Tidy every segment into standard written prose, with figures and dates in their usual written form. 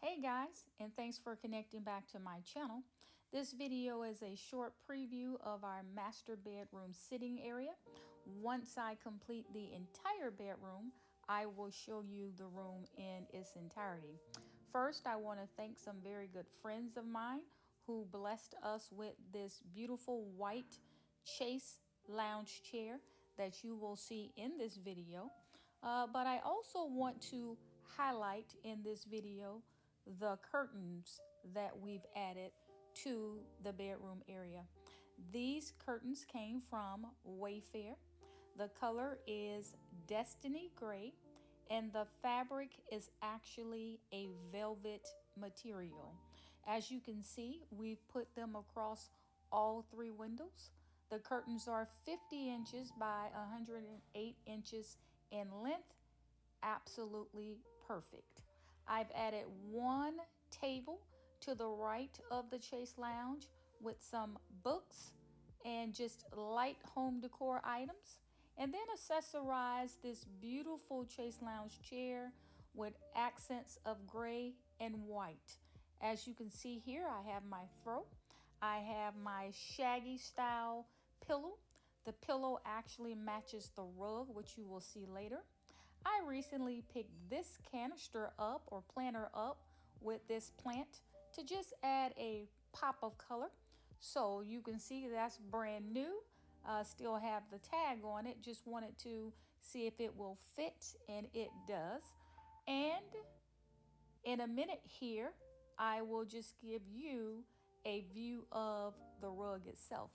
Hey guys, and thanks for connecting back to my channel. This video is a short preview of our master bedroom sitting area. Once I complete the entire bedroom, I will show you the room in its entirety. First, I want to thank some very good friends of mine who blessed us with this beautiful white Chase lounge chair that you will see in this video. But I also want to highlight in this video the curtains that we've added to the bedroom area. These curtains came from Wayfair. The color is Destiny Gray, and the fabric is actually a velvet material. As you can see, we've put them across all three windows. The curtains are 50 inches by 108 inches in length. Absolutely perfect. I've added one table to the right of the Chase Lounge with some books and just light home decor items, and then accessorize this beautiful Chase Lounge chair with accents of gray and white. As you can see here, I have my throw. I have my shaggy style pillow. The pillow actually matches the rug, which you will see later. I recently picked this canister up or planter up with this plant to just add a pop of color. So you can see that's brand new. Still have the tag on it. Just wanted to see if it will fit, and it does. And in a minute here, I will just give you a view of the rug itself.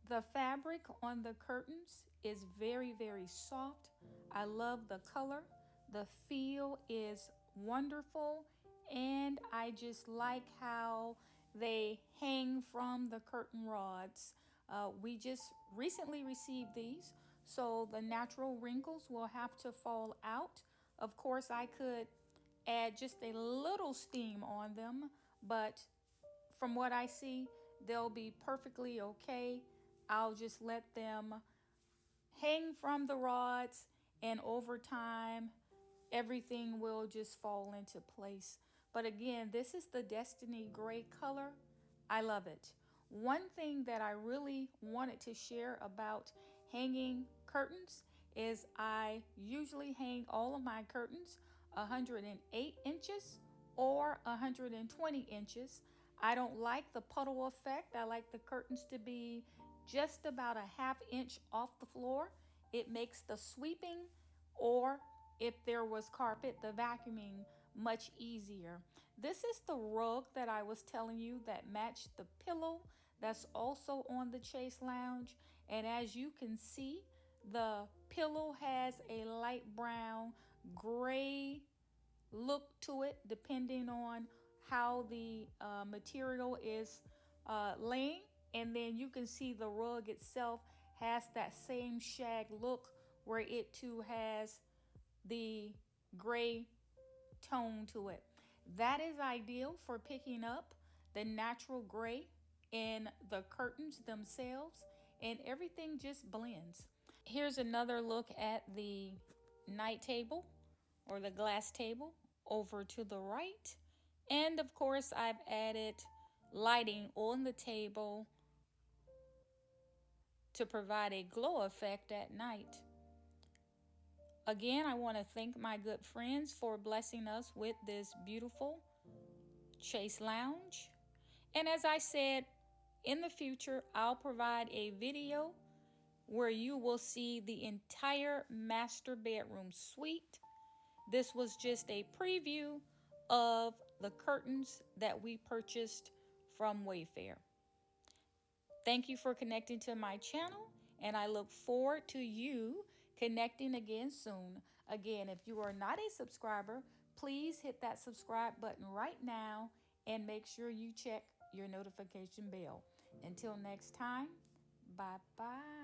The fabric on the curtains is very, very soft. I love the color. The feel is wonderful. And I just like how they hang from the curtain rods. We just recently received these, so the natural wrinkles will have to fall out. Of course, I could add just a little steam on them, but from what I see, they'll be perfectly okay. I'll just let them hang from the rods, and over time, everything will just fall into place. But again, this is the Destiny Gray color. I love it. One thing that I really wanted to share about hanging curtains is I usually hang all of my curtains 108 inches or 120 inches. I don't like the puddle effect. I like the curtains to be just about a ½ inch off the floor. It makes the sweeping, or if there was carpet, the vacuuming much easier. This is the rug that I was telling you that matched the pillow that's also on the Chase Lounge. And as you can see, the pillow has a light brown, gray look to it, depending on how the material is laying. And then you can see the rug itself has that same shag look, where it too has the gray tone to it. That is ideal for picking up the natural gray in the curtains themselves, and everything just blends. Here's another look at the night table, or the glass table, over to the right. And of course, I've added lighting on the table to provide a glow effect at night. Again, I want to thank my good friends for blessing us with this beautiful Chase Lounge. And as I said, in the future, I'll provide a video where you will see the entire master bedroom suite. This was just a preview of the curtains that we purchased from Wayfair. Thank you for connecting to my channel, and I look forward to you connecting again soon. Again, if you are not a subscriber, please hit that subscribe button right now and make sure you check your notification bell. Until next time, bye-bye.